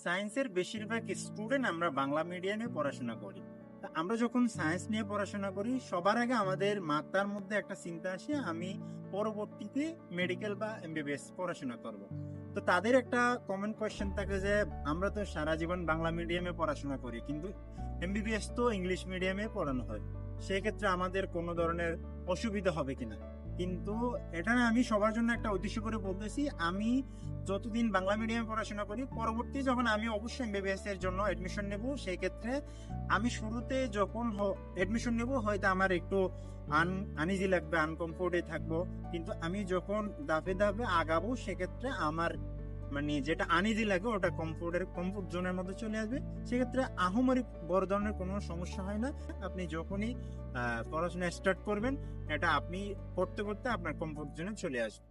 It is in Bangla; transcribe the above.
সায়েন্সের বেশিরভাগ স্টুডেন্ট আমরা বাংলা মিডিয়ামে পড়াশোনা করি। তা আমরা যখন সায়েন্স নিয়ে পড়াশোনা করি সবার আগে আমাদের মাথার মধ্যে একটা চিন্তা আসে আমি পরবর্তীতে মেডিকেল বা এমবিবিএস পড়াশোনা করব। তো তাদের একটা কমন কোয়েশ্চেন থাকে যে আমরা তো সারা জীবন বাংলা মিডিয়ামে পড়াশোনা করি, কিন্তু এমবিবিএস তো ইংলিশ মিডিয়ামে পড়ানো হয়, সেক্ষেত্রে আমাদের কোনো ধরনের অসুবিধা হবে কিনা। কিন্তু এটা না, আমি সবার জন্য একটা উদ্দেশ্য করে বলতেছি, আমি যতদিন বাংলা মিডিয়ামে পড়াশোনা করি পরবর্তী যখন আমি অবশ্যই এমবিবিএস এর জন্য এডমিশন নেব, সেই ক্ষেত্রে আমি শুরুতে যখন এডমিশন নেব হয়তো আমার একটু আনইজি লাগবে, আনকমফোর্টে থাকবো, কিন্তু আমি যখন ধাপে ধাপে আগাবো সেক্ষেত্রে আমার মানে যেটা আনইজি লাগে ওটা কমফোর্ট জোনের মধ্যে চলে আসবে। সেক্ষেত্রে আহামরি বড় ধরনের কোনো সমস্যা হয় না। আপনি যখনই পড়াশোনা স্টার্ট করবেন এটা আপনি করতে করতে আপনার কমফোর্ট জোনে চলে আসবে।